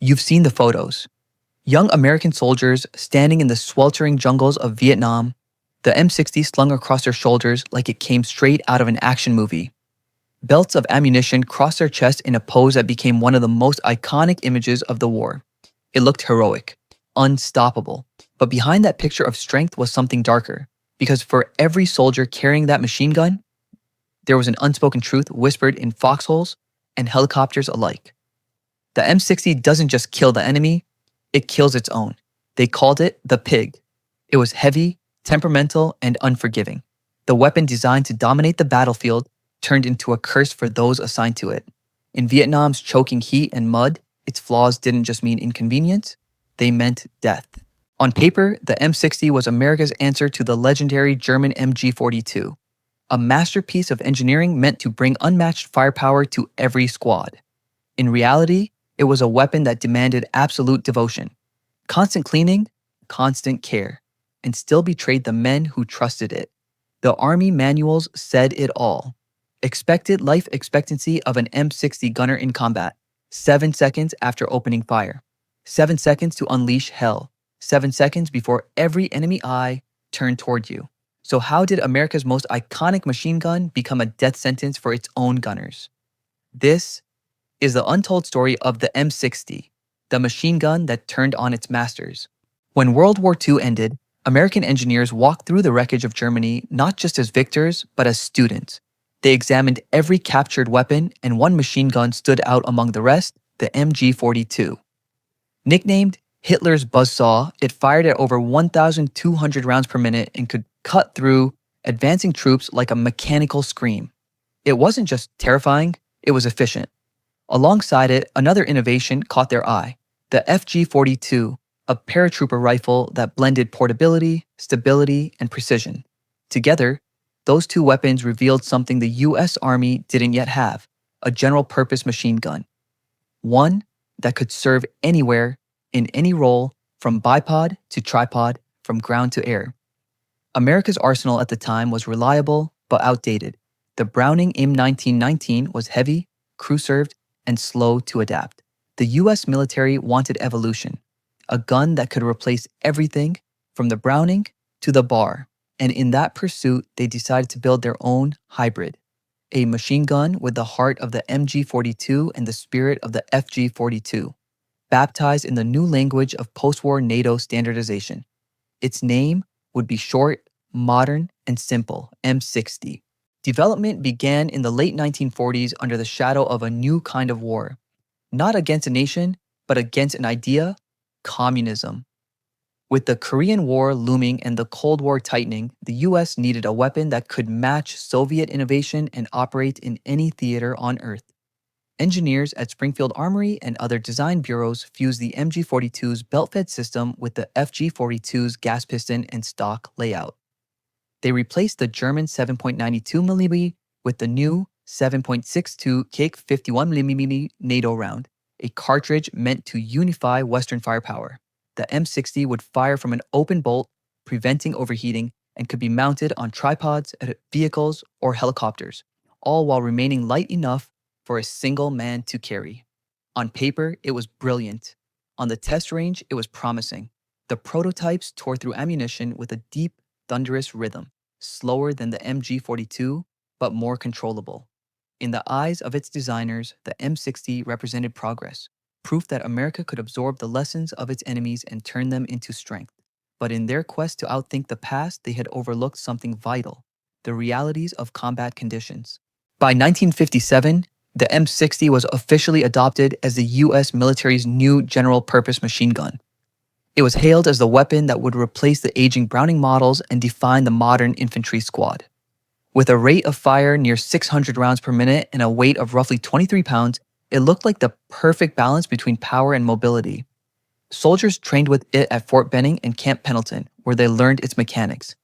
You've seen the photos. Young American soldiers standing in the sweltering jungles of Vietnam, the M60 slung across their shoulders like it came straight out of an action movie. Belts of ammunition crossed their chest in a pose that became one of the most iconic images of the war. It looked heroic, unstoppable. But behind that picture of strength was something darker, because for every soldier carrying that machine gun, there was an unspoken truth whispered in foxholes and helicopters alike. The M60 doesn't just kill the enemy, it kills its own. They called it the pig. It was heavy, temperamental, and unforgiving. The weapon designed to dominate the battlefield turned into a curse for those assigned to it. In Vietnam's choking heat and mud, its flaws didn't just mean inconvenience, they meant death. On paper, the M60 was America's answer to the legendary German MG42, a masterpiece of engineering meant to bring unmatched firepower to every squad. In reality, it was a weapon that demanded absolute devotion, constant cleaning, constant care, and still betrayed the men who trusted it. The Army manuals said it all. Expected life expectancy of an M60 gunner in combat: 7 seconds after opening fire, 7 seconds to unleash hell, 7 seconds before every enemy eye turned toward you. So how did America's most iconic machine gun become a death sentence for its own gunners? This is the untold story of the M60, the machine gun that turned on its masters. When World War II ended, American engineers walked through the wreckage of Germany not just as victors, but as students. They examined every captured weapon, and one machine gun stood out among the rest: the MG42. Nicknamed Hitler's buzzsaw, it fired at over 1,200 rounds per minute and could cut through advancing troops like a mechanical scream. It wasn't just terrifying, it was efficient. Alongside it, another innovation caught their eye: the FG-42, a paratrooper rifle that blended portability, stability, and precision. Together, those two weapons revealed something the US Army didn't yet have: a general-purpose machine gun. One that could serve anywhere, in any role, from bipod to tripod, from ground to air. America's arsenal at the time was reliable but outdated. The Browning M1919 was heavy, crew-served, and slow to adapt. The US military wanted evolution, a gun that could replace everything from the Browning to the bar. And in that pursuit, they decided to build their own hybrid, a machine gun with the heart of the MG42 and the spirit of the FG42, baptized in the new language of post-war NATO standardization. Its name would be short, modern, and simple: M60. Development began in the late 1940s under the shadow of a new kind of war, not against a nation, but against an idea: communism. With the Korean War looming and the Cold War tightening, the US needed a weapon that could match Soviet innovation and operate in any theater on Earth. Engineers at Springfield Armory and other design bureaus fused the MG42's belt-fed system with the FG42's gas piston and stock layout. They replaced the German 7.92mm with the new 7.62 Cake 51mm NATO round, a cartridge meant to unify Western firepower. The M60 would fire from an open bolt, preventing overheating, and could be mounted on tripods at vehicles or helicopters, all while remaining light enough for a single man to carry. On paper, it was brilliant. On the test range, it was promising. The prototypes tore through ammunition with a deep, thunderous rhythm, slower than the MG42, but more controllable. In the eyes of its designers, the M60 represented progress, proof that America could absorb the lessons of its enemies and turn them into strength. But in their quest to outthink the past, they had overlooked something vital: the realities of combat conditions. By 1957, the M60 was officially adopted as the US military's new general-purpose machine gun. It was hailed as the weapon that would replace the aging Browning models and define the modern infantry squad. With a rate of fire near 600 rounds per minute and a weight of roughly 23 pounds, it looked like the perfect balance between power and mobility. Soldiers trained with it at Fort Benning and Camp Pendleton, where they learned its mechanics: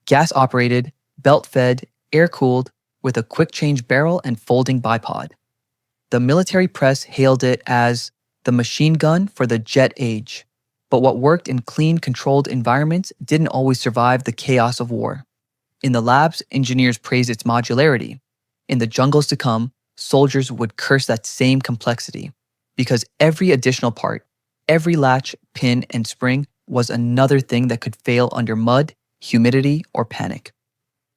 gas-operated, belt-fed, air-cooled, with a quick-change barrel and folding bipod. The military press hailed it as the machine gun for the jet age. But what worked in clean, controlled environments didn't always survive the chaos of war. In the labs, engineers praised its modularity. In the jungles to come, soldiers would curse that same complexity, because every additional part, every latch, pin, and spring was another thing that could fail under mud, humidity, or panic.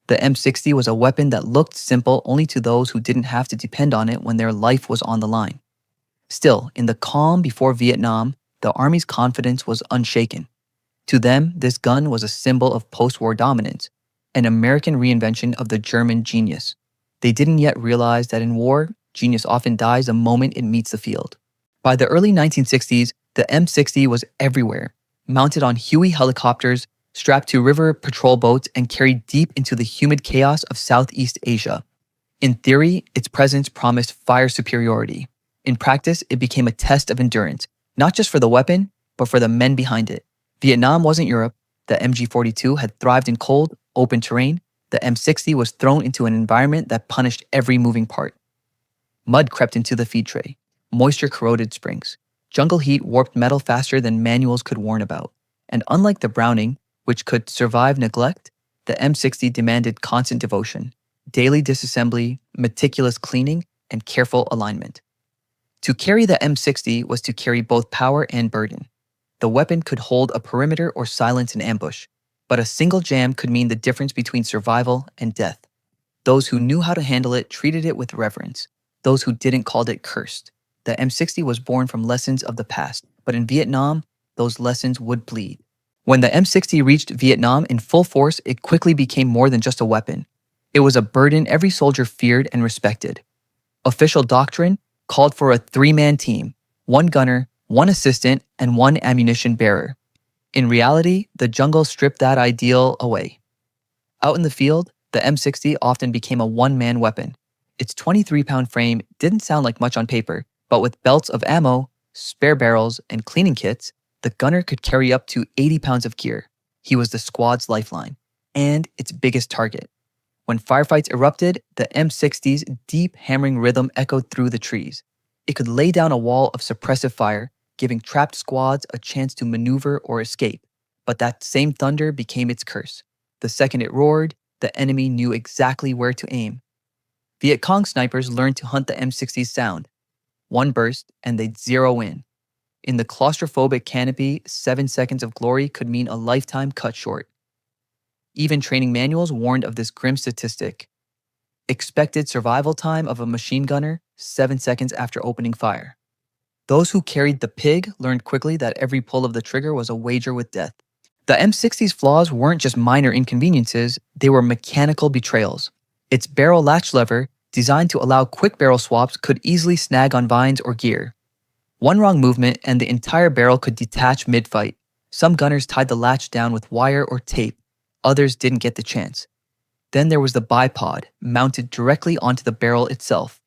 The M60 was a weapon that looked simple only to those who didn't have to depend on it when their life was on the line. Still, in the calm before Vietnam, the Army's confidence was unshaken. To them, this gun was a symbol of post-war dominance, an American reinvention of the German genius. They didn't yet realize that in war, genius often dies the moment it meets the field. By the early 1960s, the M60 was everywhere, mounted on Huey helicopters, strapped to river patrol boats, and carried deep into the humid chaos of Southeast Asia. In theory, its presence promised fire superiority. In practice, it became a test of endurance, not just for the weapon, but for the men behind it. Vietnam wasn't Europe. The MG42 had thrived in cold, open terrain. The M60 was thrown into an environment that punished every moving part. Mud crept into the feed tray. Moisture corroded springs. Jungle heat warped metal faster than manuals could warn about. And unlike the Browning, which could survive neglect, the M60 demanded constant devotion, daily disassembly, meticulous cleaning, and careful alignment. To carry the M60 was to carry both power and burden. The weapon could hold a perimeter or silence an ambush, but a single jam could mean the difference between survival and death. Those who knew how to handle it treated it with reverence. Those who didn't called it cursed. The M60 was born from lessons of the past, but in Vietnam, those lessons would bleed. When the M60 reached Vietnam in full force, it quickly became more than just a weapon. It was a burden every soldier feared and respected. Official doctrine called for a three-man team, one gunner, one assistant, and one ammunition bearer. In reality, the jungle stripped that ideal away. Out in the field, the M60 often became a one-man weapon. Its 23-pound frame didn't sound like much on paper, but with belts of ammo, spare barrels, and cleaning kits, the gunner could carry up to 80 pounds of gear. He was the squad's lifeline, and its biggest target. When firefights erupted, the M60's deep hammering rhythm echoed through the trees. It could lay down a wall of suppressive fire, giving trapped squads a chance to maneuver or escape. But that same thunder became its curse. The second it roared, the enemy knew exactly where to aim. Viet Cong snipers learned to hunt the M60's sound. One burst, and they'd zero in. In the claustrophobic canopy, 7 seconds of glory could mean a lifetime cut short. Even training manuals warned of this grim statistic. Expected survival time of a machine gunner, 7 seconds after opening fire. Those who carried the pig learned quickly that every pull of the trigger was a wager with death. The M60's flaws weren't just minor inconveniences, they were mechanical betrayals. Its barrel latch lever, designed to allow quick barrel swaps, could easily snag on vines or gear. One wrong movement and the entire barrel could detach mid-fight. Some gunners tied the latch down with wire or tape. Others didn't get the chance. Then there was the bipod, mounted directly onto the barrel itself.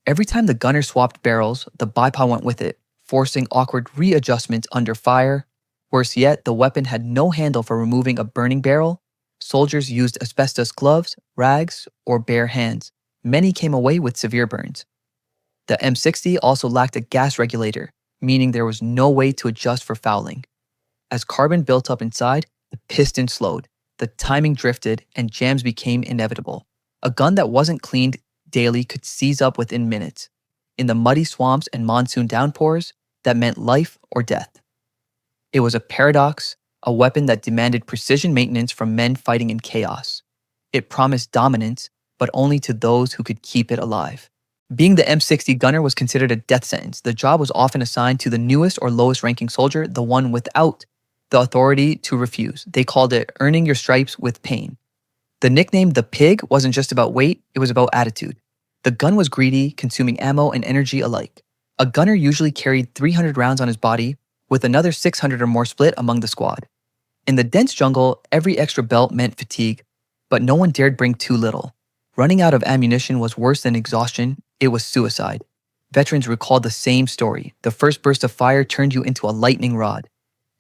Every time the gunner swapped barrels, the bipod went with it, forcing awkward readjustments under fire. Worse yet, the weapon had no handle for removing a burning barrel. Soldiers used asbestos gloves, rags, or bare hands. Many came away with severe burns. The M60 also lacked a gas regulator, meaning there was no way to adjust for fouling. As carbon built up inside, the piston slowed, the timing drifted, and jams became inevitable. A gun that wasn't cleaned daily could seize up within minutes. In the muddy swamps and monsoon downpours, that meant life or death. It was a paradox, a weapon that demanded precision maintenance from men fighting in chaos. It promised dominance, but only to those who could keep it alive. Being the M60 gunner was considered a death sentence. The job was often assigned to the newest or lowest ranking soldier, the one without the authority to refuse. They called it earning your stripes with pain. The nickname the pig wasn't just about weight, it was about attitude. The gun was greedy, consuming ammo and energy alike. A gunner usually carried 300 rounds on his body, with another 600 or more split among the squad. In the dense jungle, every extra belt meant fatigue, but no one dared bring too little. Running out of ammunition was worse than exhaustion, it was suicide. Veterans recalled the same story. The first burst of fire turned you into a lightning rod.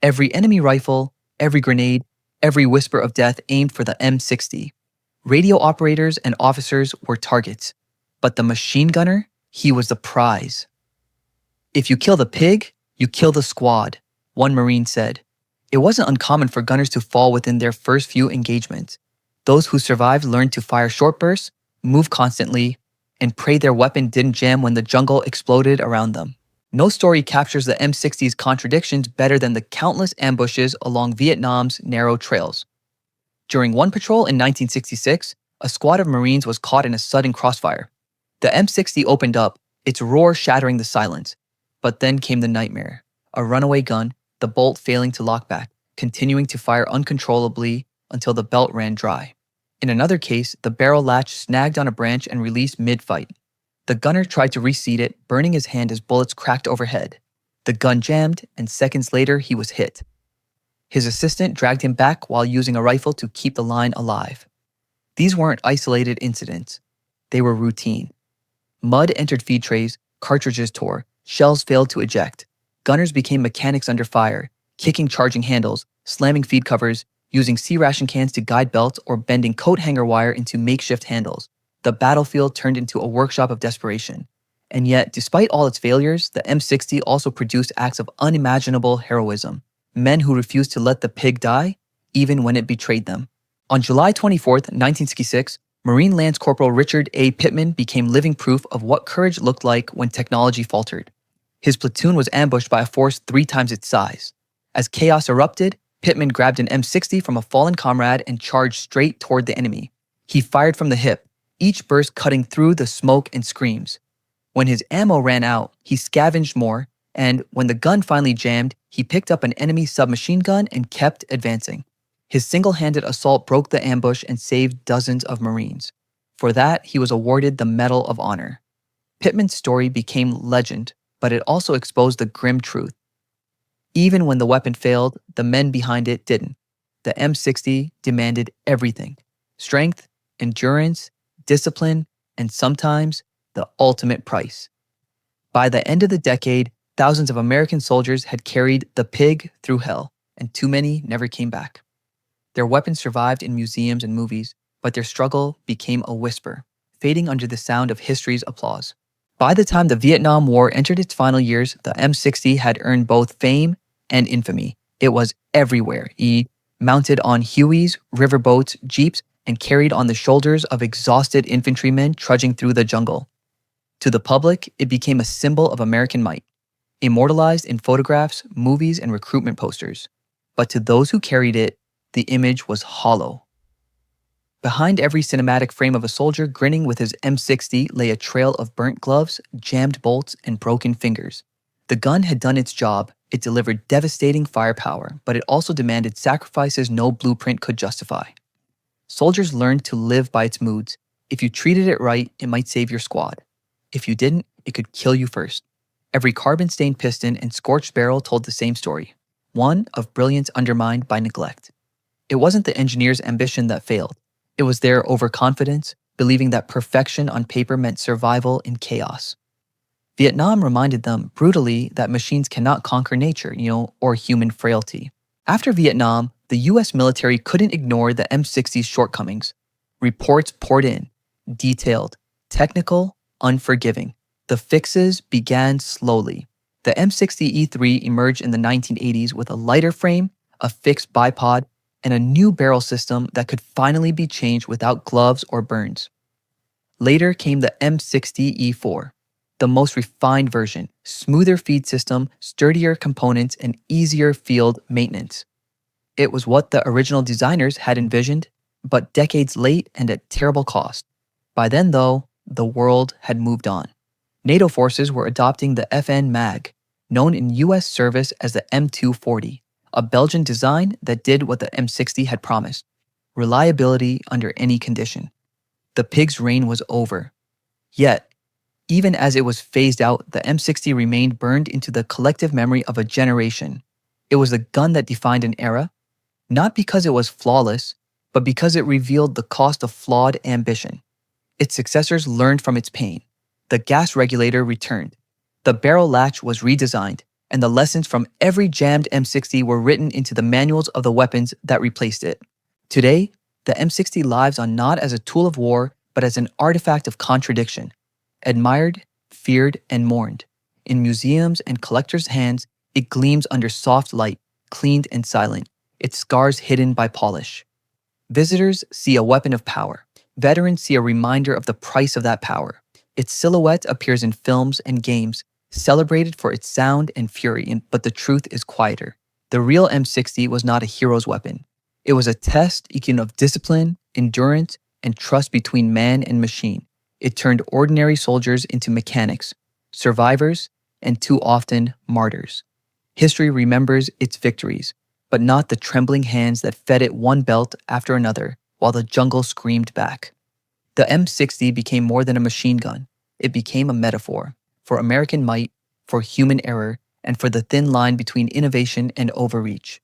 Every enemy rifle, every grenade, every whisper of death aimed for the M60. Radio operators and officers were targets, but the machine gunner, he was the prize. If you kill the pig, you kill the squad, one Marine said. It wasn't uncommon for gunners to fall within their first few engagements. Those who survived learned to fire short bursts, move constantly, and pray their weapon didn't jam when the jungle exploded around them. No story captures the M60's contradictions better than the countless ambushes along Vietnam's narrow trails. During one patrol in 1966, a squad of Marines was caught in a sudden crossfire. The M60 opened up, its roar shattering the silence. But then came the nightmare. A runaway gun, the bolt failing to lock back, continuing to fire uncontrollably until the belt ran dry. In another case, the barrel latch snagged on a branch and released mid-fight. The gunner tried to reseat it, burning his hand as bullets cracked overhead. The gun jammed, and seconds later he was hit. His assistant dragged him back while using a rifle to keep the line alive. These weren't isolated incidents. They were routine. Mud entered feed trays, cartridges tore, shells failed to eject. Gunners became mechanics under fire, kicking charging handles, slamming feed covers, using C-ration cans to guide belts, or bending coat hanger wire into makeshift handles. The battlefield turned into a workshop of desperation. And yet, despite all its failures, the M60 also produced acts of unimaginable heroism. Men who refused to let the pig die, even when it betrayed them. On July 24, 1966, Marine Lance Corporal Richard A. Pittman became living proof of what courage looked like when technology faltered. His platoon was ambushed by a force 3 times its size. As chaos erupted, Pittman grabbed an M60 from a fallen comrade and charged straight toward the enemy. He fired from the hip, each burst cutting through the smoke and screams. When his ammo ran out, he scavenged more, and when the gun finally jammed, he picked up an enemy submachine gun and kept advancing. His single-handed assault broke the ambush and saved dozens of Marines. For that, he was awarded the Medal of Honor. Pittman's story became legend, but it also exposed the grim truth. Even when the weapon failed, the men behind it didn't. The M60 demanded everything: strength, endurance, discipline, and sometimes the ultimate price. By the end of the decade, thousands of American soldiers had carried the pig through hell, and too many never came back. Their weapons survived in museums and movies, but their struggle became a whisper, fading under the sound of history's applause. By the time the Vietnam War entered its final years, the M60 had earned both fame and infamy. It was everywhere, mounted on Hueys, riverboats, jeeps, and carried on the shoulders of exhausted infantrymen trudging through the jungle. To the public, it became a symbol of American might, immortalized in photographs, movies, and recruitment posters. But to those who carried it, the image was hollow. Behind every cinematic frame of a soldier grinning with his M60 lay a trail of burnt gloves, jammed bolts, and broken fingers. The gun had done its job. It delivered devastating firepower, but it also demanded sacrifices no blueprint could justify. Soldiers learned to live by its moods. If you treated it right, it might save your squad. If you didn't, it could kill you first. Every carbon-stained piston and scorched barrel told the same story, one of brilliance undermined by neglect. It wasn't the engineer's ambition that failed. It was their overconfidence, believing that perfection on paper meant survival in chaos. Vietnam reminded them brutally that machines cannot conquer nature, or human frailty. After Vietnam, the US military couldn't ignore the M60's shortcomings. Reports poured in, detailed, technical, unforgiving. The fixes began slowly. The M60E3 emerged in the 1980s with a lighter frame, a fixed bipod, and a new barrel system that could finally be changed without gloves or burns. Later came the M60E4, the most refined version, smoother feed system, sturdier components, and easier field maintenance. It was what the original designers had envisioned, but decades late and at terrible cost. By then, though, the world had moved on. NATO forces were adopting the FN MAG, known in US service as the M240, a Belgian design that did what the M60 had promised: reliability under any condition. The pig's reign was over. Yet, even as it was phased out, the M60 remained burned into the collective memory of a generation. It was the gun that defined an era, not because it was flawless, but because it revealed the cost of flawed ambition. Its successors learned from its pain. The gas regulator returned. The barrel latch was redesigned, and the lessons from every jammed M60 were written into the manuals of the weapons that replaced it. Today, the M60 lives on not as a tool of war, but as an artifact of contradiction. Admired, feared, and mourned. In museums and collectors' hands, it gleams under soft light, cleaned and silent, its scars hidden by polish. Visitors see a weapon of power. Veterans see a reminder of the price of that power. Its silhouette appears in films and games, celebrated for its sound and fury, but the truth is quieter. The real M60 was not a hero's weapon. It was a test of discipline, endurance, and trust between man and machine. It turned ordinary soldiers into mechanics, survivors, and too often martyrs. History remembers its victories, but not the trembling hands that fed it one belt after another while the jungle screamed back. The M60 became more than a machine gun. It became a metaphor for American might, for human error, and for the thin line between innovation and overreach.